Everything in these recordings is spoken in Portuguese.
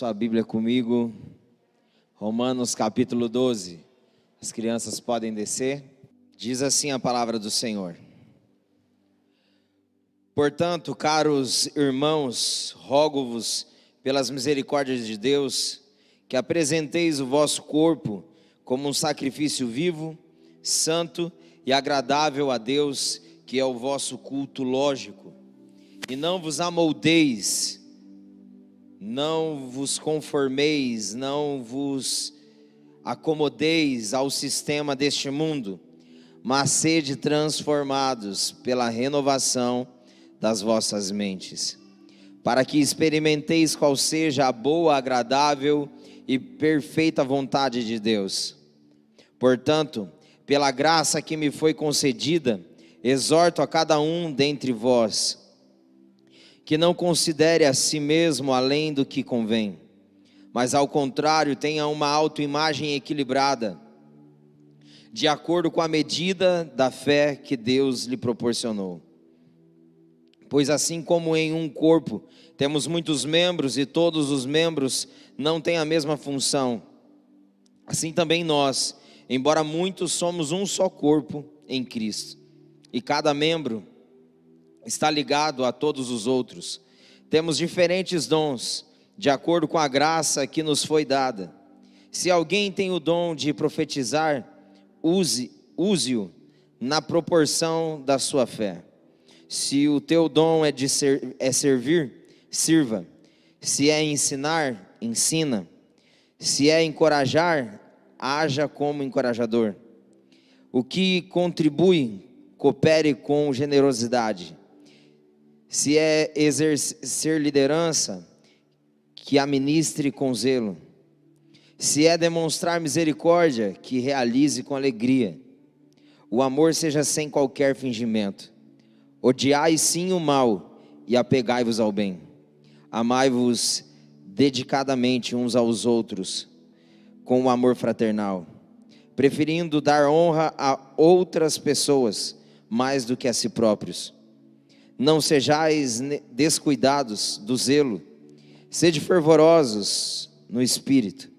sua Bíblia comigo, Romanos capítulo 12. As crianças podem descer. Diz assim a palavra do Senhor: Portanto, caros irmãos, rogo-vos pelas misericórdias de Deus, que apresenteis o vosso corpo como um sacrifício vivo, santo e agradável a Deus, que é o vosso culto lógico. E não vos amoldeis, não vos conformeis, não vos acomodeis ao sistema deste mundo, mas sede transformados pela renovação das vossas mentes, para que experimenteis qual seja a boa, agradável e perfeita vontade de Deus. Portanto, pela graça que me foi concedida, exorto a cada um dentre vós, que não considere a si mesmo além do que convém, mas ao contrário tenha uma autoimagem equilibrada, de acordo com a medida da fé que Deus lhe proporcionou. Pois assim como em um corpo temos muitos membros e todos os membros não têm a mesma função, assim também nós, embora muitos, somos um só corpo em Cristo, e cada membro está ligado a todos os outros. Temos diferentes dons, de acordo com a graça que nos foi dada. Se alguém tem o dom de profetizar, use-o na proporção da sua fé. Se o teu dom é servir, sirva. Se é ensinar, ensina. Se é encorajar, haja como encorajador. O que contribui, coopere com generosidade. Se é exercer liderança, que a ministre com zelo. Se é demonstrar misericórdia, que realize com alegria. O amor seja sem qualquer fingimento. Odiai sim o mal e apegai-vos ao bem. Amai-vos dedicadamente uns aos outros, com o amor fraternal, preferindo dar honra a outras pessoas mais do que a si próprios. Não sejais descuidados do zelo, sede fervorosos no espírito,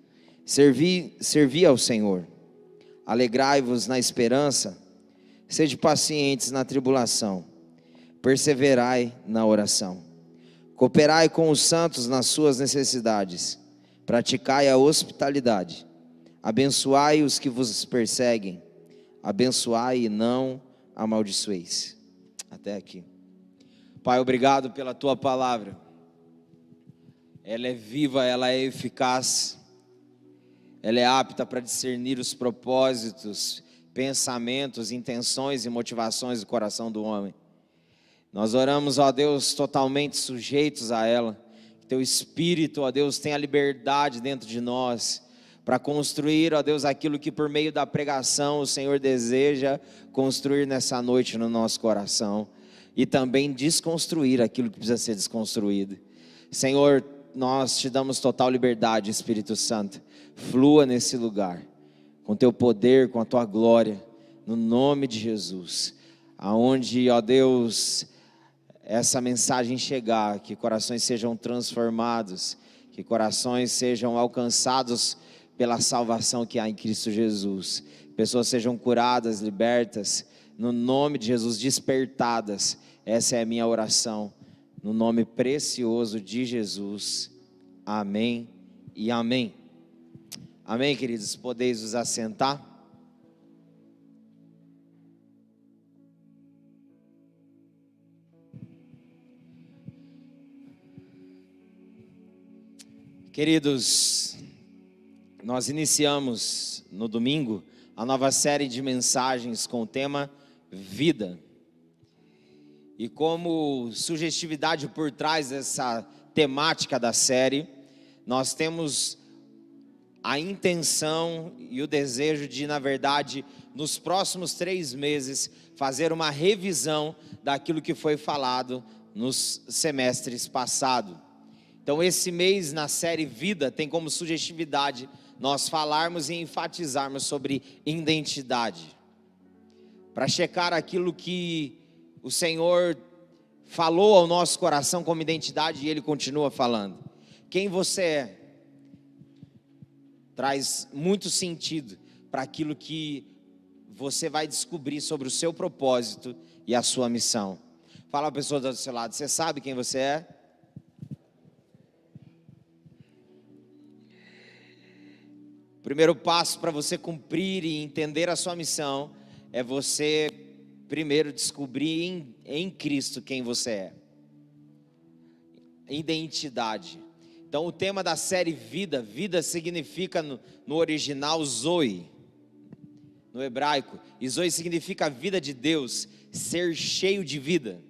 servi ao Senhor, alegrai-vos na esperança, sede pacientes na tribulação, perseverai na oração, cooperai com os santos nas suas necessidades, praticai a hospitalidade, abençoai os que vos perseguem, abençoai e não amaldiçoeis. Até aqui. Pai, obrigado pela tua palavra. Ela é viva, ela é eficaz, ela é apta para discernir os propósitos, pensamentos, intenções e motivações do coração do homem. Nós oramos, ó Deus, totalmente sujeitos a ela. Que teu Espírito, ó Deus, tenha liberdade dentro de nós para construir, ó Deus, aquilo que por meio da pregação o Senhor deseja construir nessa noite no nosso coração. E também desconstruir aquilo que precisa ser desconstruído. Senhor, nós te damos total liberdade, Espírito Santo. Flua nesse lugar, com teu poder, com a tua glória, no nome de Jesus. Aonde, ó Deus, essa mensagem chegar, que corações sejam transformados, que corações sejam alcançados pela salvação que há em Cristo Jesus. Pessoas sejam curadas, libertas, no nome de Jesus, despertadas. Essa é a minha oração, no nome precioso de Jesus. Amém e amém. Amém, queridos, podeis vos assentar. Queridos, nós iniciamos no domingo a nova série de mensagens com o tema Vida. E como sugestividade por trás dessa temática da série, nós temos a intenção e o desejo de, na verdade, nos próximos 3 meses, fazer uma revisão daquilo que foi falado nos semestres passados. Então esse mês na série Vida tem como sugestividade nós falarmos e enfatizarmos sobre identidade, para checar aquilo que o Senhor falou ao nosso coração como identidade e Ele continua falando. Quem você é? traz muito sentido para aquilo que você vai descobrir sobre o seu propósito e a sua missão. Fala a pessoa do seu lado, você sabe quem você é? O primeiro passo para você cumprir e entender a sua missão é você primeiro descobrir em Cristo quem você é. Identidade. Então o tema da série vida significa no original Zoe, no hebraico, e Zoe significa vida de Deus, ser cheio de vida.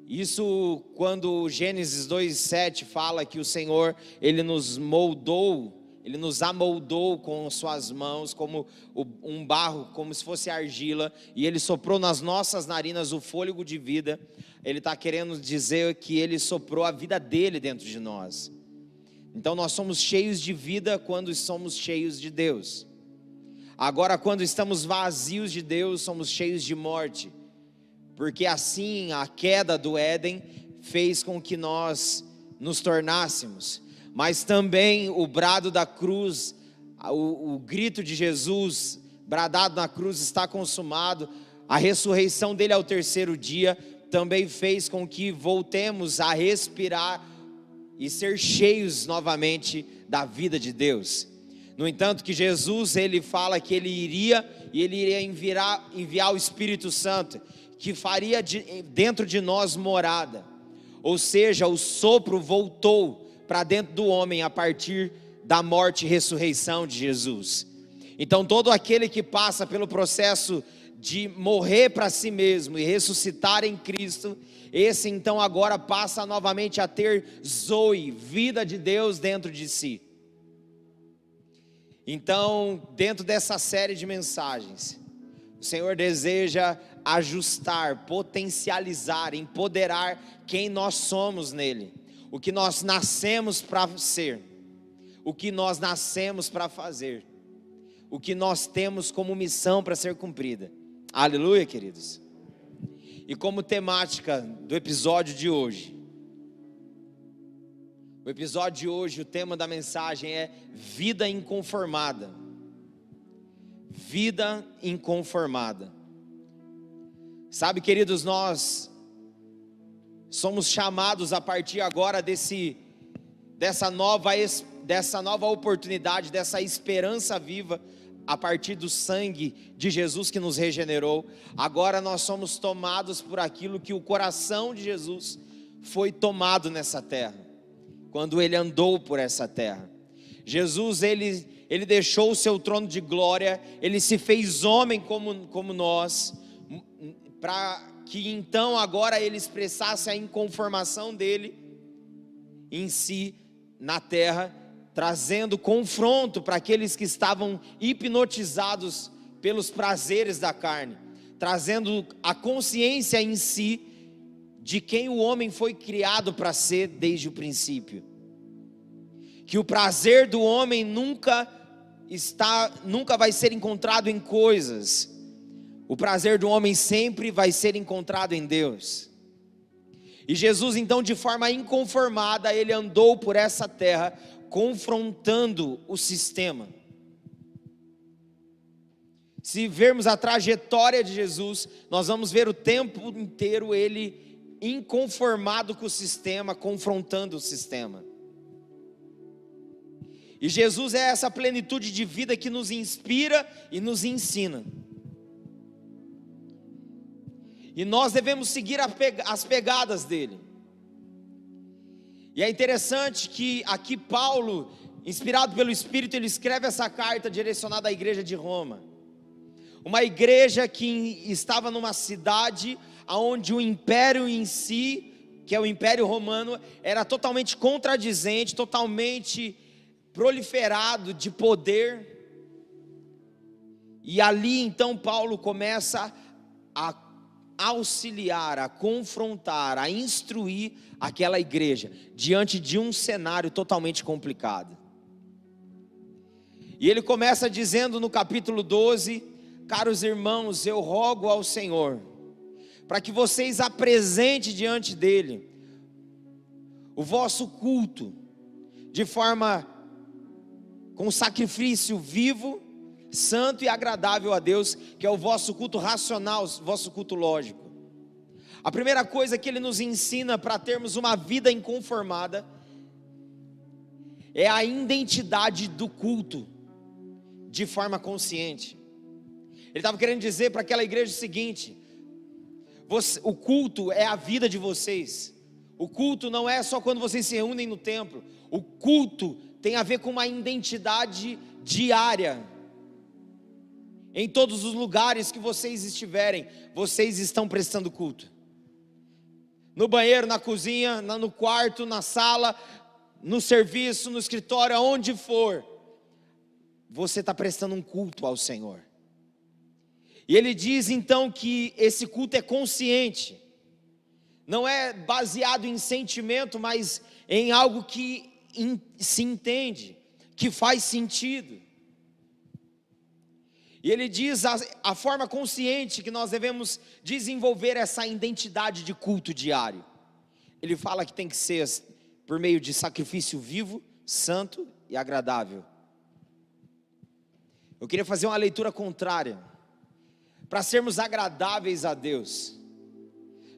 Isso quando Gênesis 2:7 fala que o Senhor, Ele nos moldou, Ele nos amoldou com suas mãos, como um barro, como se fosse argila, e Ele soprou nas nossas narinas o fôlego de vida. Ele está querendo dizer que Ele soprou a vida dEle dentro de nós. Então nós somos cheios de vida quando somos cheios de Deus. Agora quando estamos vazios de Deus, somos cheios de morte. Porque assim a queda do Éden fez com que nós nos tornássemos. Mas também o brado da cruz, o grito de Jesus, bradado na cruz, está consumado. A ressurreição dele ao terceiro dia também fez com que voltemos a respirar e ser cheios novamente da vida de Deus. No entanto que Jesus, ele fala que ele iria enviar o Espírito Santo, que faria dentro de nós morada. Ou seja, o sopro voltou para dentro do homem a partir da morte e ressurreição de Jesus. Então todo aquele que passa pelo processo de morrer para si mesmo e ressuscitar em Cristo, esse então agora passa novamente a ter Zoe, vida de Deus dentro de si. Então, dentro dessa série de mensagens, o Senhor deseja ajustar, potencializar, empoderar quem nós somos nele, o que nós nascemos para ser, o que nós nascemos para fazer, o que nós temos como missão para ser cumprida. Aleluia, queridos. E como temática do episódio de hoje, o tema da mensagem é vida inconformada. Vida inconformada. Sabe, queridos, nós somos chamados a partir agora dessa nova oportunidade, dessa esperança viva, a partir do sangue de Jesus que nos regenerou. Agora nós somos tomados por aquilo que o coração de Jesus foi tomado nessa terra, quando ele andou por essa terra. Jesus, ele deixou o seu trono de glória, ele se fez homem como nós, para que então agora ele expressasse a inconformação dele em si na terra, trazendo confronto para aqueles que estavam hipnotizados pelos prazeres da carne, trazendo a consciência em si de quem o homem foi criado para ser desde o princípio. Que o prazer do homem nunca vai ser encontrado em coisas. O prazer do homem sempre vai ser encontrado em Deus. E Jesus então, de forma inconformada, ele andou por essa terra, confrontando o sistema. Se vermos a trajetória de Jesus, nós vamos ver o tempo inteiro ele inconformado com o sistema, confrontando o sistema. E Jesus é essa plenitude de vida que nos inspira e nos ensina. E nós devemos seguir as pegadas dele. E é interessante que aqui Paulo, inspirado pelo Espírito, ele escreve essa carta direcionada à igreja de Roma. Uma igreja que estava numa cidade onde o império em si, que é o Império Romano, era totalmente contradizente, totalmente proliferado de poder. E ali então Paulo começa a auxiliar, a confrontar, a instruir aquela igreja diante de um cenário totalmente complicado. E ele começa dizendo no capítulo 12: caros irmãos, eu rogo ao Senhor para que vocês apresentem diante dele o vosso culto de forma com um sacrifício vivo, santo e agradável a Deus, que é o vosso culto racional, o vosso culto lógico. A primeira coisa que ele nos ensina para termos uma vida inconformada é a identidade do culto de forma consciente. Ele estava querendo dizer para aquela igreja o seguinte: o culto é a vida de vocês. O culto não é só quando vocês se reúnem no templo. O culto tem a ver com uma identidade diária. Em todos os lugares que vocês estiverem, vocês estão prestando culto. No banheiro, na cozinha, no quarto, na sala, no serviço, no escritório, aonde for, você está prestando um culto ao Senhor. E ele diz então que esse culto é consciente, não é baseado em sentimento, mas em algo que se entende, que faz sentido. E ele diz a forma consciente que nós devemos desenvolver essa identidade de culto diário. Ele fala que tem que ser por meio de sacrifício vivo, santo e agradável. Eu queria fazer uma leitura contrária. Para sermos agradáveis a Deus,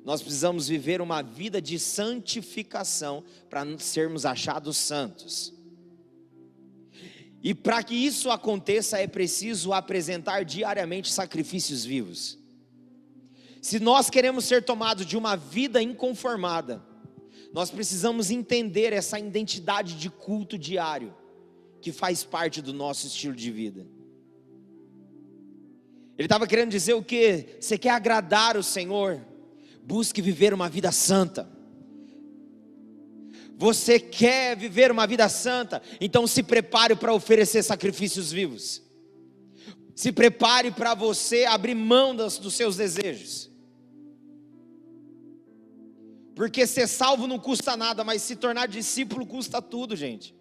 nós precisamos viver uma vida de santificação para sermos achados santos. E para que isso aconteça é preciso apresentar diariamente sacrifícios vivos. Se nós queremos ser tomados de uma vida inconformada, nós precisamos entender essa identidade de culto diário, que faz parte do nosso estilo de vida. Ele estava querendo dizer o quê? Você quer agradar o Senhor? Busque viver uma vida santa. Você quer viver uma vida santa? Então se prepare para oferecer sacrifícios vivos. Se prepare para você abrir mão dos seus desejos. Porque ser salvo não custa nada, mas se tornar discípulo custa tudo, gente.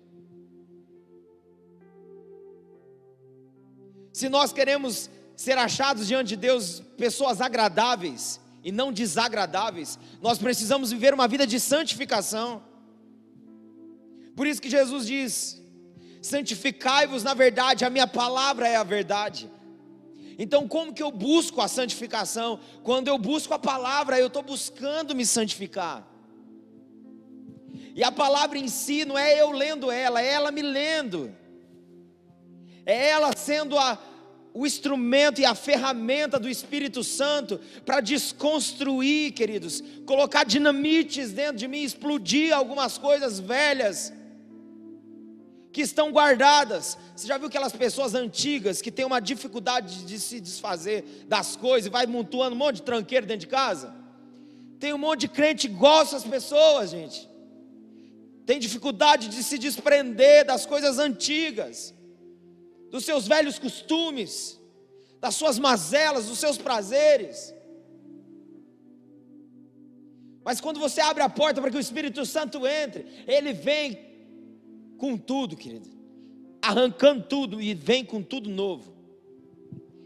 Se nós queremos ser achados diante de Deus pessoas agradáveis e não desagradáveis, nós precisamos viver uma vida de santificação. Por isso que Jesus diz: santificai-vos na verdade, a minha palavra é a verdade. Então como que eu busco a santificação? Quando eu busco a palavra, eu estou buscando me santificar. E a palavra em si não é eu lendo ela, é ela me lendo. É ela sendo o instrumento e a ferramenta do Espírito Santo para desconstruir, queridos, colocar dinamites dentro de mim, explodir algumas coisas velhas que estão guardadas. Você já viu aquelas pessoas antigas que têm uma dificuldade de se desfazer das coisas e vai montuando um monte de tranqueiro dentro de casa? Tem um monte de crente igual essas pessoas, gente. Tem dificuldade de se desprender das coisas antigas, dos seus velhos costumes, das suas mazelas, dos seus prazeres. Mas quando você abre a porta para que o Espírito Santo entre, ele vem com tudo, querido, arrancando tudo e vem com tudo novo.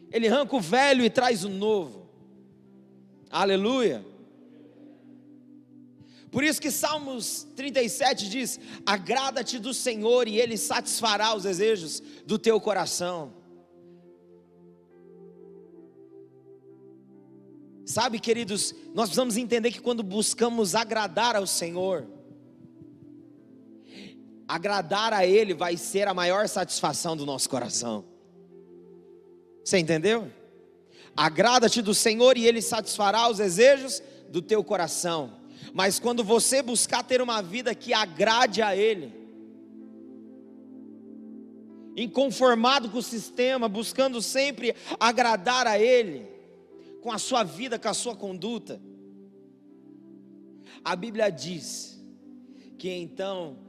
Ele arranca o velho e traz o novo. Aleluia. Por isso que Salmos 37 diz: agrada-te do Senhor e Ele satisfará os desejos do teu coração. Sabe, queridos, nós precisamos entender que quando buscamos agradar ao Senhor, agradar a Ele vai ser a maior satisfação do nosso coração. Você entendeu? Agrada-te do Senhor e Ele satisfará os desejos do teu coração. Mas quando você buscar ter uma vida que agrade a Ele, inconformado com o sistema, buscando sempre agradar a Ele, com a sua vida, com a sua conduta, a Bíblia diz que então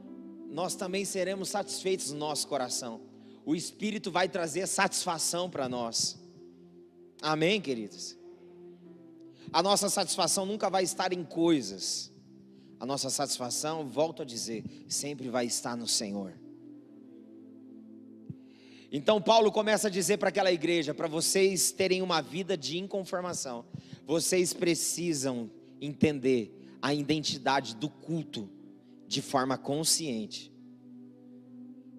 nós também seremos satisfeitos no nosso coração. O Espírito vai trazer satisfação para nós. Amém, queridos? A nossa satisfação nunca vai estar em coisas. A nossa satisfação, volto a dizer, sempre vai estar no Senhor. Então Paulo começa a dizer para aquela igreja: para vocês terem uma vida de inconformação, vocês precisam entender a identidade do culto de forma consciente.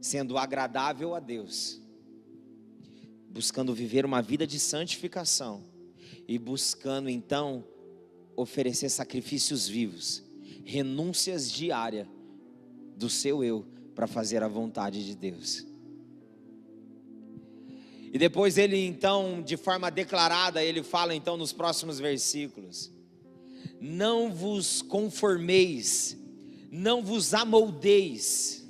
sendo agradável a Deus, buscando viver uma vida de santificação e buscando então oferecer sacrifícios vivos, renúncias diárias do seu eu para fazer a vontade de Deus. E depois ele então, de forma declarada, ele fala então nos próximos versículos: não vos conformeis, não vos amoldeis,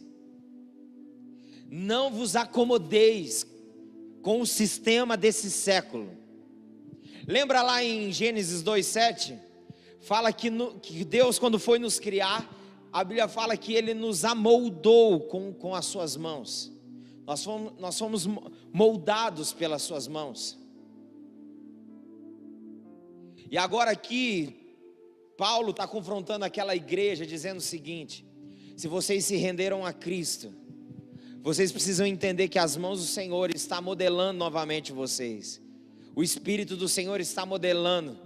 não vos acomodeis com o sistema desse século. Lembra lá em Gênesis 2:7? Fala que Deus, quando foi nos criar, a Bíblia fala que Ele nos amoldou com as suas mãos. Nós fomos moldados pelas suas mãos. E agora aqui, Paulo está confrontando aquela igreja, dizendo o seguinte: se vocês se renderam a Cristo, vocês precisam entender que as mãos do Senhor estão modelando novamente vocês. O Espírito do Senhor está modelando,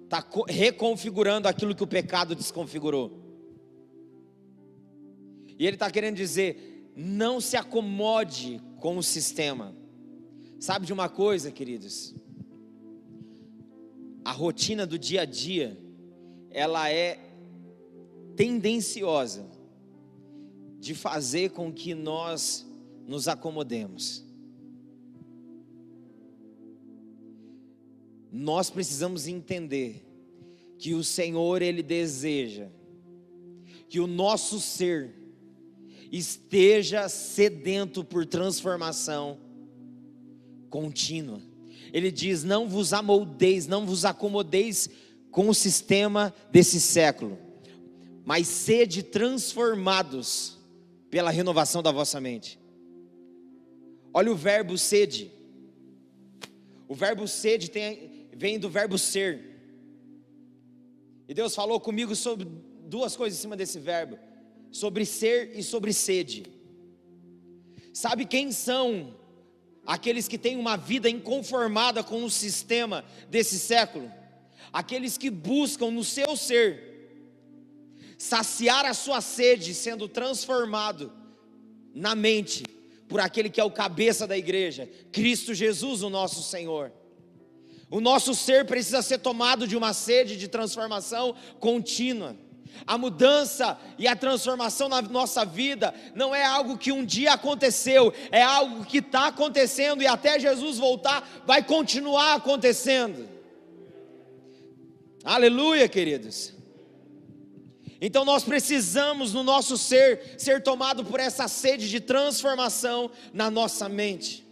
está reconfigurando aquilo que o pecado desconfigurou. E ele está querendo dizer: não se acomode com o sistema. Sabe de uma coisa, queridos? A rotina do dia a dia, ela é tendenciosa de fazer com que nós nos acomodemos. Nós precisamos entender que o Senhor, Ele deseja que o nosso ser esteja sedento por transformação contínua. Ele diz: não vos amoldeis, não vos acomodeis com o sistema desse século, mas sede transformados pela renovação da vossa mente. Olha o verbo sede. O verbo sede vem do verbo ser. E Deus falou comigo sobre duas coisas em cima desse verbo: sobre ser e sobre sede. Sabe quem são aqueles que têm uma vida inconformada com o sistema desse século? Aqueles que buscam no seu ser saciar a sua sede, sendo transformado na mente por aquele que é o cabeça da igreja, Cristo Jesus, o nosso Senhor. O nosso ser precisa ser tomado de uma sede de transformação contínua. A mudança e a transformação na nossa vida não é algo que um dia aconteceu, é algo que está acontecendo, e até Jesus voltar vai continuar acontecendo. Aleluia, queridos. Então nós precisamos no nosso ser tomado por essa sede de transformação na nossa mente,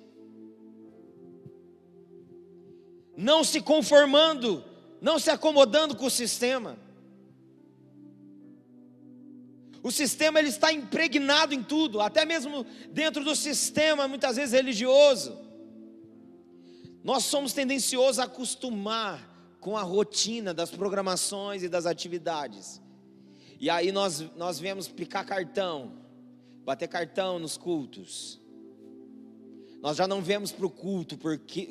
não se conformando, não se acomodando com o sistema. O sistema, ele está impregnado em tudo, até mesmo dentro do sistema, muitas vezes religioso. Nós somos tendenciosos a acostumar com a rotina das programações e das atividades. E aí nós viemos picar cartão, bater cartão nos cultos. Nós já não viemos para o culto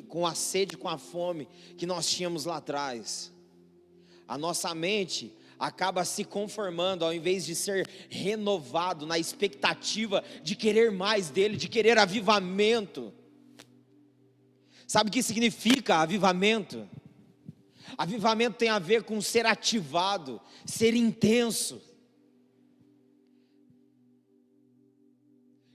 com a sede, com a fome que nós tínhamos lá atrás. A nossa mente acaba se conformando, ao invés de ser renovado na expectativa de querer mais dele, de querer avivamento. Sabe o que significa avivamento? Avivamento tem a ver com ser ativado, ser intenso.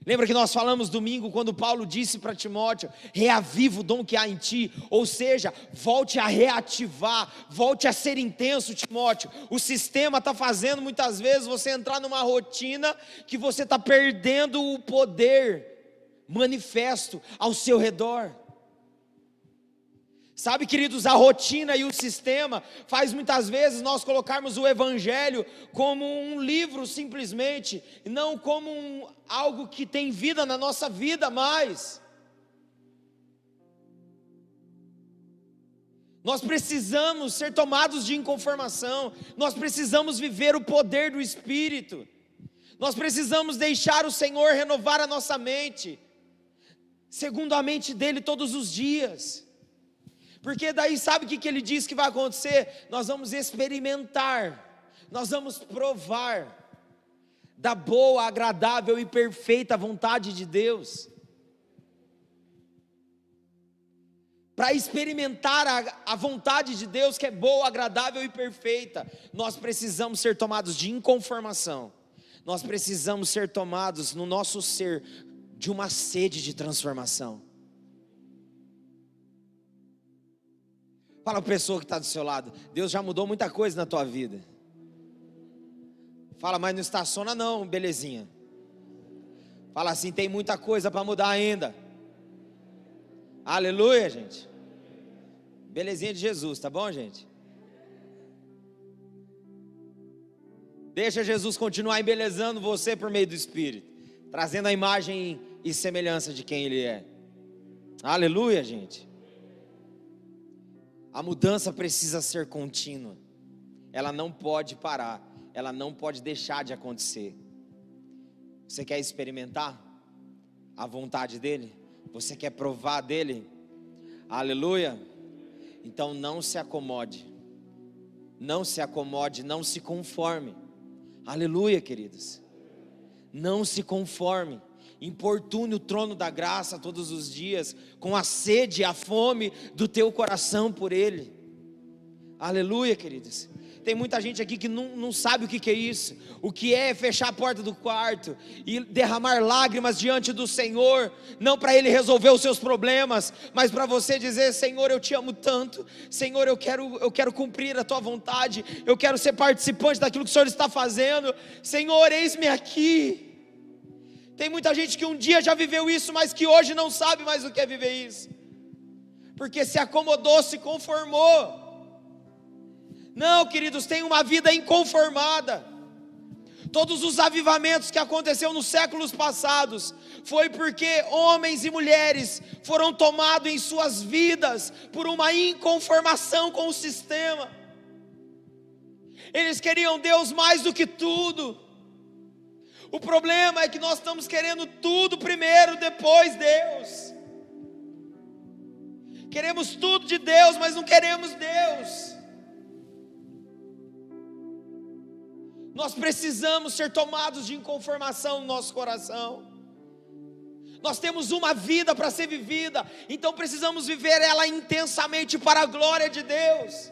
Lembra que nós falamos domingo, quando Paulo disse para Timóteo: reaviva o dom que há em ti, ou seja, volte a reativar, volte a ser intenso, Timóteo. O sistema está fazendo muitas vezes você entrar numa rotina que você está perdendo o poder manifesto ao seu redor. Sabe, queridos, a rotina e o sistema faz muitas vezes nós colocarmos o evangelho como um livro simplesmente, e não como algo que tem vida na nossa vida mais. Nós precisamos ser tomados de inconformação, nós precisamos viver o poder do Espírito, nós precisamos deixar o Senhor renovar a nossa mente, segundo a mente dEle todos os dias. Porque daí sabe o que ele diz que vai acontecer? Nós vamos experimentar, nós vamos provar da boa, agradável e perfeita vontade de Deus. Para experimentar a vontade de Deus, que é boa, agradável e perfeita, nós precisamos ser tomados de inconformação. Nós precisamos ser tomados no nosso ser de uma sede de transformação. Fala para a pessoa que está do seu lado: Deus já mudou muita coisa na tua vida. Fala, mas não estaciona não, belezinha. Fala assim: tem muita coisa para mudar ainda. Aleluia, gente. Belezinha de Jesus, tá bom, gente? Deixa Jesus continuar embelezando você por meio do Espírito, trazendo a imagem e semelhança de quem Ele é. Aleluia, gente. A mudança precisa ser contínua. Ela não pode parar. Ela não pode deixar de acontecer. Você quer experimentar a vontade dEle? Você quer provar dEle? Aleluia. Então não se acomode. Não se acomode, não se conforme. Aleluia, queridos. Não se conforme. Importune o trono da graça todos os dias, com a sede e a fome do teu coração por Ele. Aleluia, queridos. Tem muita gente aqui que não sabe o que é isso. O que é fechar a porta do quarto e derramar lágrimas diante do Senhor, não para Ele resolver os seus problemas, mas para você dizer: Senhor, eu te amo tanto. Senhor, eu quero cumprir a tua vontade. Eu quero ser participante daquilo que o Senhor está fazendo. Senhor, eis-me aqui. Tem muita gente que um dia já viveu isso, mas que hoje não sabe mais o que é viver isso, porque se acomodou, se conformou. Não, queridos, tem uma vida inconformada. Todos os avivamentos que aconteceram nos séculos passados foi porque homens e mulheres foram tomados em suas vidas por uma inconformação com o sistema. Eles queriam Deus mais do que tudo. O problema é que nós estamos querendo tudo primeiro, depois Deus. Queremos tudo de Deus, mas não queremos Deus. Nós precisamos ser tomados de inconformação no nosso coração. Nós temos uma vida para ser vivida, então precisamos viver ela intensamente para a glória de Deus.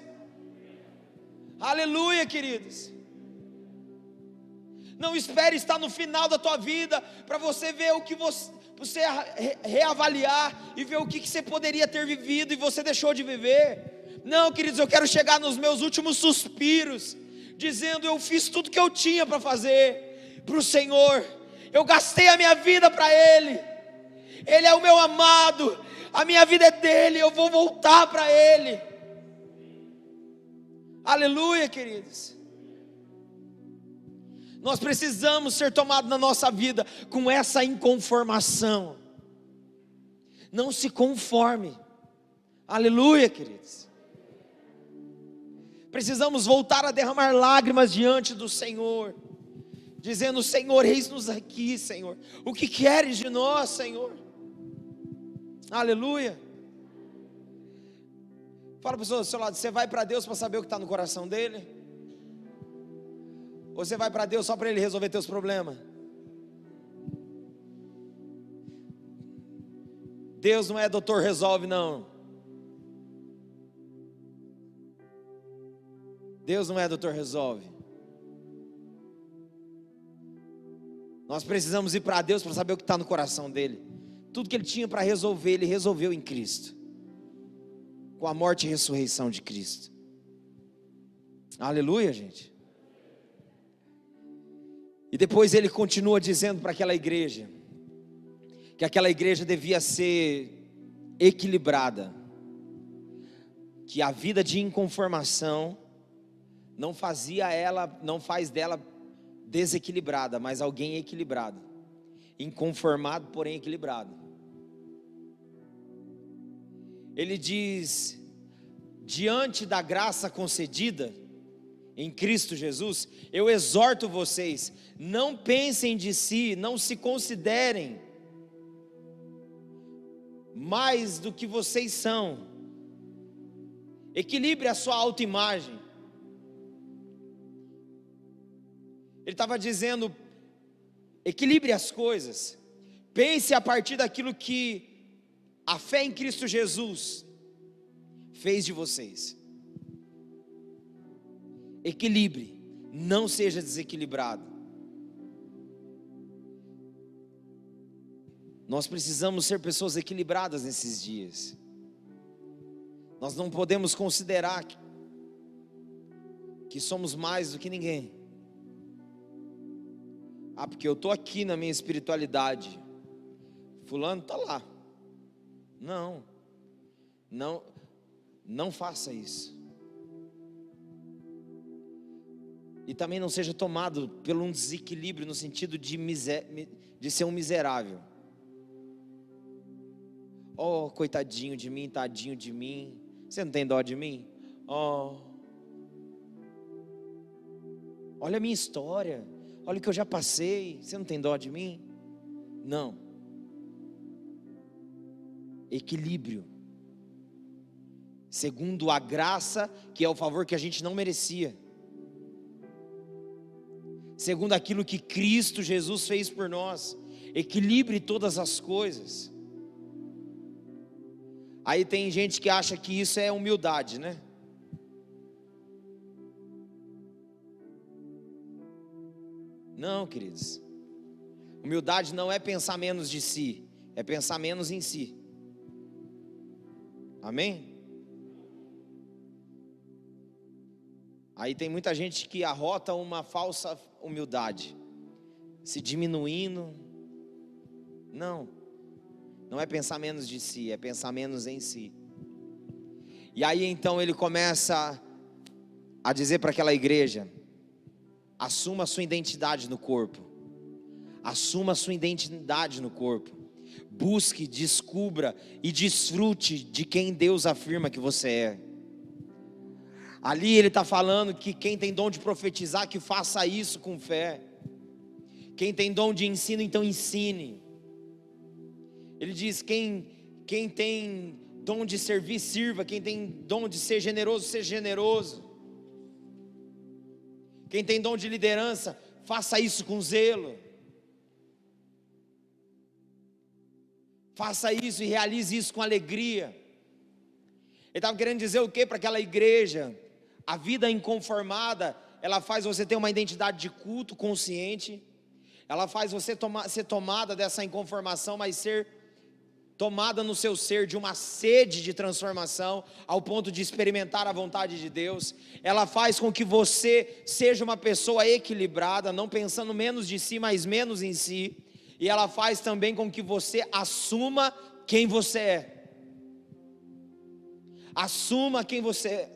Aleluia, queridos. Não espere estar no final da tua vida para você ver o que você reavaliar e ver o que você poderia ter vivido e você deixou de viver. Não, queridos, eu quero chegar nos meus últimos suspiros dizendo: eu fiz tudo que eu tinha para fazer para o Senhor. Eu gastei a minha vida para Ele. Ele é o meu amado. A minha vida é dele. Eu vou voltar para Ele. Aleluia, queridos. Nós precisamos ser tomados na nossa vida com essa inconformação. Não se conforme. Aleluia, queridos. Precisamos voltar a derramar lágrimas diante do Senhor, dizendo: Senhor, eis-nos aqui, Senhor. O que queres de nós, Senhor? Aleluia. Fala para a pessoa do seu lado: você vai para Deus para saber o que está no coração dele? Ou você vai para Deus só para Ele resolver teus problemas? Deus não é doutor resolve, não. Deus não é doutor resolve. Nós precisamos ir para Deus para saber o que está no coração dele. Tudo que Ele tinha para resolver, Ele resolveu em Cristo, com a morte e ressurreição de Cristo. Aleluia, gente. E depois Ele continua dizendo para aquela igreja que aquela igreja devia ser equilibrada, que a vida de inconformação não faz dela desequilibrada, mas alguém equilibrado, inconformado, porém equilibrado. Ele diz: diante da graça concedida em Cristo Jesus, eu exorto vocês, não pensem de si, não se considerem mais do que vocês são. Equilibre a sua autoimagem. Ele estava dizendo Equilibre as coisas. Pense a partir daquilo que a fé em Cristo Jesus fez de vocês. Equilibre, não seja desequilibrado. Nós precisamos ser pessoas equilibradas nesses dias. Nós não podemos considerar que somos mais do que ninguém. Ah, porque eu estou aqui na minha espiritualidade, fulano está lá. Não faça isso. E também não seja tomado por um desequilíbrio no sentido de ser um miserável. Oh, coitadinho de mim, tadinho de mim. Você não tem dó de mim? Oh, olha a minha história, olha o que eu já passei. Você não tem dó de mim? Não. Equilíbrio, segundo a graça, que é o favor que a gente não merecia, segundo aquilo que Cristo Jesus fez por nós. Equilibre todas as coisas. Aí tem gente que acha que isso é humildade, né? Não, queridos. Humildade não é pensar menos de si, é pensar menos em si. Amém? Aí tem muita gente que arrota uma falsa humildade, se diminuindo. Não é pensar menos de si, é pensar menos em si. E aí então ele começa a dizer para aquela igreja: assuma a sua identidade no corpo. Assuma a sua identidade no corpo. Busque, descubra e desfrute de quem Deus afirma que você é. Ali ele está falando que quem tem dom de profetizar, que faça isso com fé. Quem tem dom de ensino, então ensine. Ele diz: quem tem dom de servir, sirva. Quem tem dom de ser generoso, seja generoso. Quem tem dom de liderança, faça isso com zelo. Faça isso e realize isso com alegria. Ele estava querendo dizer o que para aquela igreja? A vida inconformada, ela faz você ter uma identidade de culto consciente. Ela faz você ser tomada dessa inconformação, mas ser tomada no seu ser de uma sede de transformação, ao ponto de experimentar a vontade de Deus. Ela faz com que você seja uma pessoa equilibrada, não pensando menos de si, mas menos em si. E ela faz também com que você assuma quem você é. Assuma quem você é.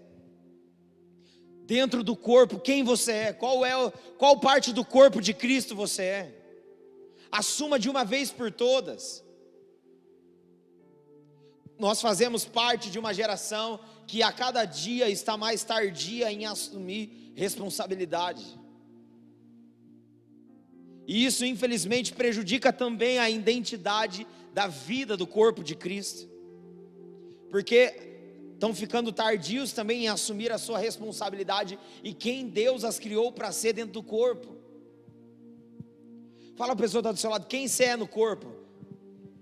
Dentro do corpo, quem você é, qual parte do corpo de Cristo você é. Assuma de uma vez por todas. Nós fazemos parte de uma geração que a cada dia está mais tardia em assumir responsabilidade. E isso infelizmente prejudica também a identidade da vida do corpo de Cristo. Porque estão ficando tardios também em assumir a sua responsabilidade e quem Deus as criou para ser dentro do corpo. Fala a pessoa que está do seu lado: quem você é no corpo?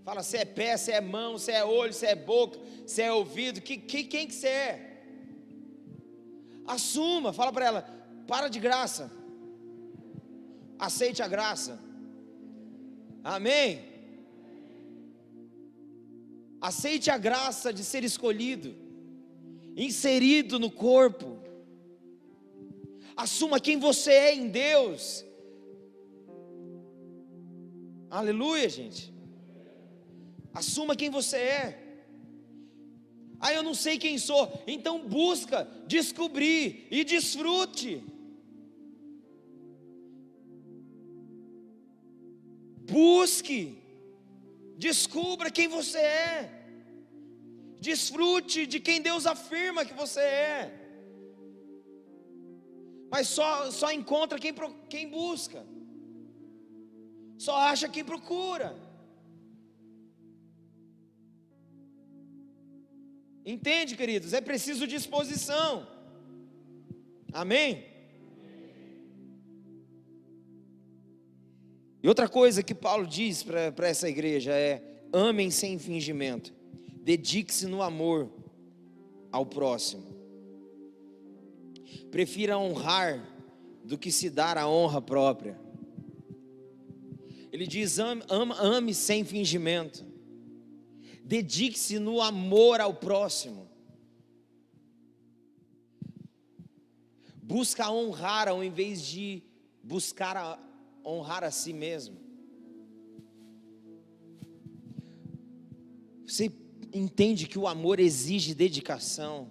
Fala: você é pé, você é mão, você é olho, você é boca, você é ouvido. Quem que você é? Assuma. Fala para ela: para de graça, aceite a graça. Amém? Aceite a graça de ser escolhido, inserido no corpo. Assuma quem você é em Deus. Aleluia, gente. Assuma quem você é. Ah, eu não sei quem sou. Então busca descobrir e desfrute. Busque, descubra quem você é. Desfrute de quem Deus afirma que você é. Mas só encontra quem busca. Só acha quem procura. Entende, queridos? É preciso disposição. Amém? E outra coisa que Paulo diz para essa igreja é: amem sem fingimento, dedique-se no amor ao próximo, prefira honrar do que se dar a honra própria. Ele diz: ame sem fingimento, dedique-se no amor ao próximo, busca honrar ao invés de buscar honrar a si mesmo. Você entende que o amor exige dedicação,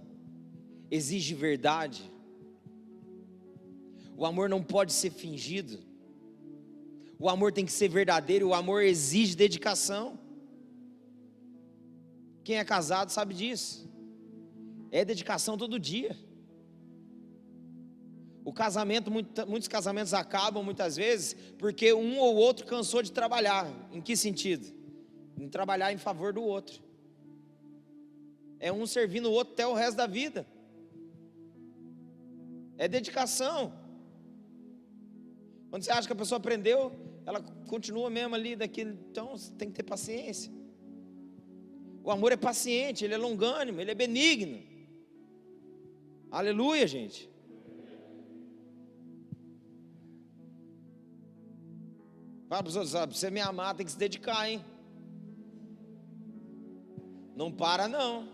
exige verdade. O amor não pode ser fingido. O amor tem que ser verdadeiro. O amor exige dedicação. Quem é casado sabe disso. É dedicação todo dia. O casamento, muitos casamentos acabam muitas vezes porque um ou outro cansou de trabalhar. Em que sentido? Em trabalhar em favor do outro. É um servindo o outro até o resto da vida. É dedicação. Quando você acha que a pessoa aprendeu, ela continua mesmo ali daquele. Então você tem que ter paciência. O amor é paciente, ele é longânimo, ele é benigno. Aleluia, gente. Fala para os outros: para você me amar tem que se dedicar, hein? Não para não.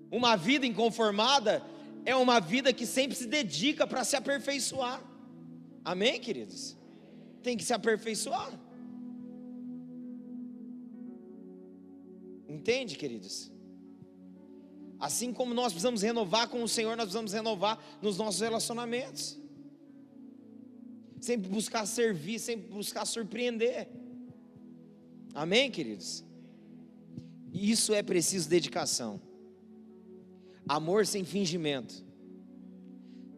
Uma vida inconformada é uma vida que sempre se dedica para se aperfeiçoar. Amém, queridos? Tem que se aperfeiçoar. Entende, queridos? Assim como nós precisamos renovar com o Senhor, nós precisamos renovar nos nossos relacionamentos. Sempre buscar servir, sempre buscar surpreender. Amém, queridos? Isso é preciso dedicação. Amor sem fingimento.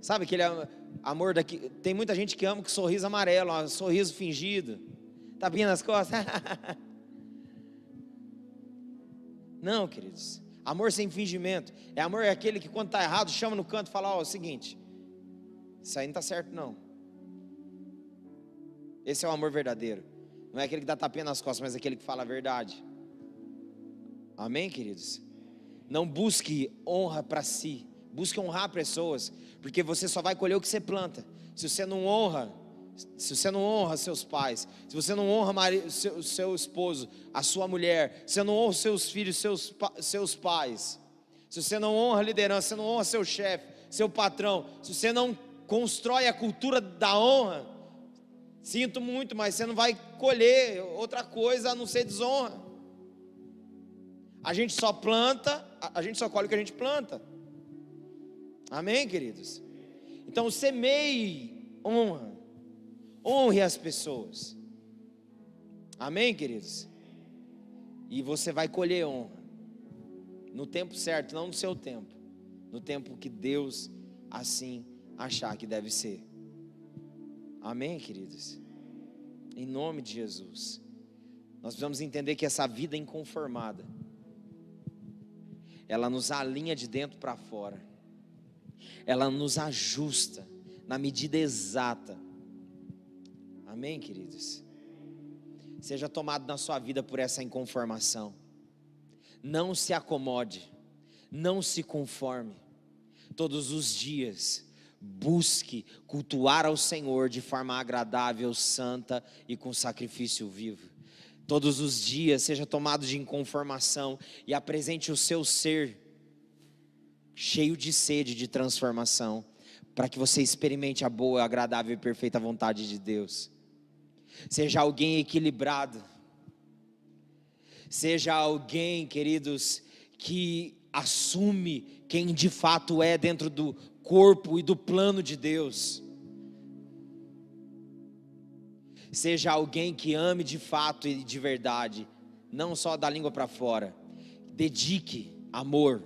Sabe aquele amor daqui? Tem muita gente que ama com sorriso amarelo, um sorriso fingido, tapinha nas costas. Não, queridos. Amor sem fingimento. Amor é aquele que quando está errado chama no canto e fala: ó, é o seguinte, isso aí não está certo não. Esse é o amor verdadeiro. Não é aquele que dá tapinha nas costas, mas é aquele que fala a verdade. Amém, queridos? Não busque honra para si, busque honrar pessoas, porque você só vai colher o que você planta. Se você não honra seus pais, se você não honra seu esposo, a sua mulher, se você não honra seus filhos, seus pais, se você não honra a liderança, se você não honra seu chefe, seu patrão, se você não constrói a cultura da honra, sinto muito, mas você não vai colher outra coisa a não ser desonra. A gente só planta, a gente só colhe o que a gente planta. Amém, queridos? Então semeie honra, honre as pessoas. Amém, queridos? E você vai colher honra no tempo certo, não no seu tempo, no tempo que Deus assim achar que deve ser. Amém, queridos? Em nome de Jesus. Nós precisamos entender que essa vida inconformada, ela nos alinha de dentro para fora. Ela nos ajusta na medida exata. Amém, queridos? Seja tomado na sua vida por essa inconformação. Não se acomode, não se conforme. Todos os dias busque cultuar ao Senhor de forma agradável, santa e com sacrifício vivo. Todos os dias seja tomado de inconformação e apresente o seu ser cheio de sede de transformação, para que você experimente a boa, agradável e perfeita vontade de Deus. Seja alguém equilibrado. Seja alguém, queridos, que assume quem de fato é dentro do corpo e do plano de Deus. Seja alguém que ame de fato e de verdade, não só da língua para fora. Dedique amor,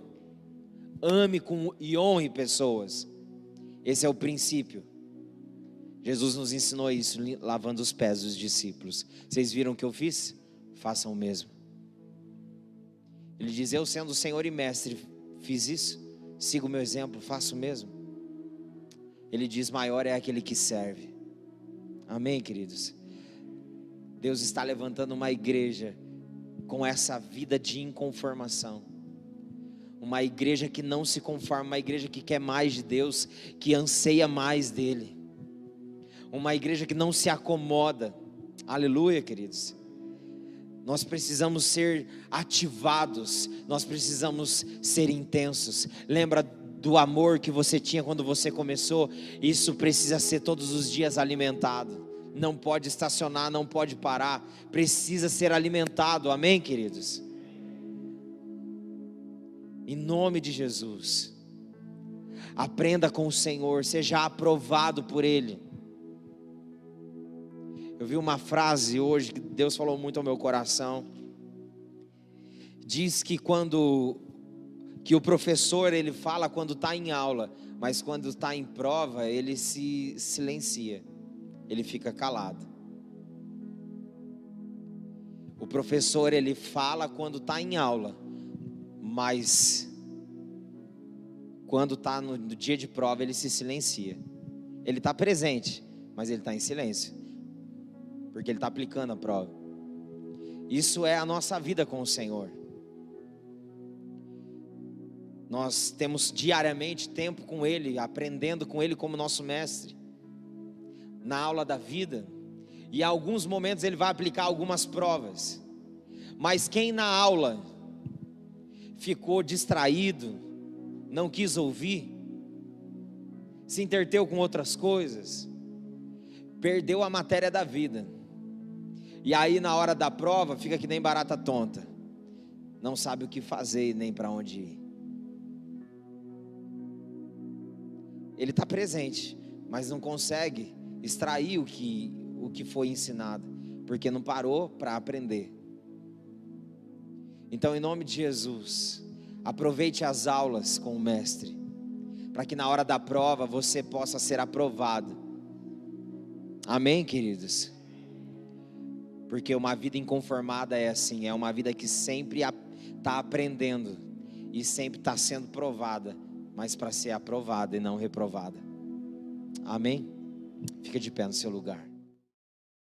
ame e honre pessoas. Esse é o princípio. Jesus nos ensinou isso, lavando os pés dos discípulos. Vocês viram o que eu fiz? Façam o mesmo. Ele diz: eu sendo Senhor e Mestre fiz isso, siga o meu exemplo, faça o mesmo. Ele diz: maior é aquele que serve. Amém, queridos? Deus está levantando uma igreja com essa vida de inconformação, uma igreja que não se conforma, uma igreja que quer mais de Deus, que anseia mais dele, uma igreja que não se acomoda. Aleluia, queridos. Nós precisamos ser ativados, nós precisamos ser intensos. Lembra do amor que você tinha quando você começou? Isso precisa ser todos os dias alimentado. Não pode estacionar, não pode parar, precisa ser alimentado. Amém, queridos? Em nome de Jesus, aprenda com o Senhor, seja aprovado por Ele. Eu vi uma frase hoje que Deus falou muito ao meu coração. Diz que o professor ele fala quando está em aula, mas quando está em prova ele se silencia, ele fica calado. O professor ele fala quando está em aula, mas quando está no dia de prova ele se silencia. Ele está presente, mas ele está em silêncio, porque ele está aplicando a prova. Isso é a nossa vida com o Senhor. Nós temos diariamente tempo com Ele, aprendendo com Ele como nosso mestre, na aula da vida. E em alguns momentos Ele vai aplicar algumas provas. Mas quem na aula ficou distraído, não quis ouvir, se entreteu com outras coisas, perdeu a matéria da vida. E aí na hora da prova fica que nem barata tonta, não sabe o que fazer e nem para onde ir. Ele está presente, mas não consegue extrair o que foi ensinado, porque não parou para aprender. Então, em nome de Jesus, aproveite as aulas com o mestre, para que na hora da prova você possa ser aprovado. Amém, queridos? Porque uma vida inconformada é assim, é uma vida que sempre está aprendendo e sempre está sendo provada, mas para ser aprovada e não reprovada. Amém? Fica de pé no seu lugar.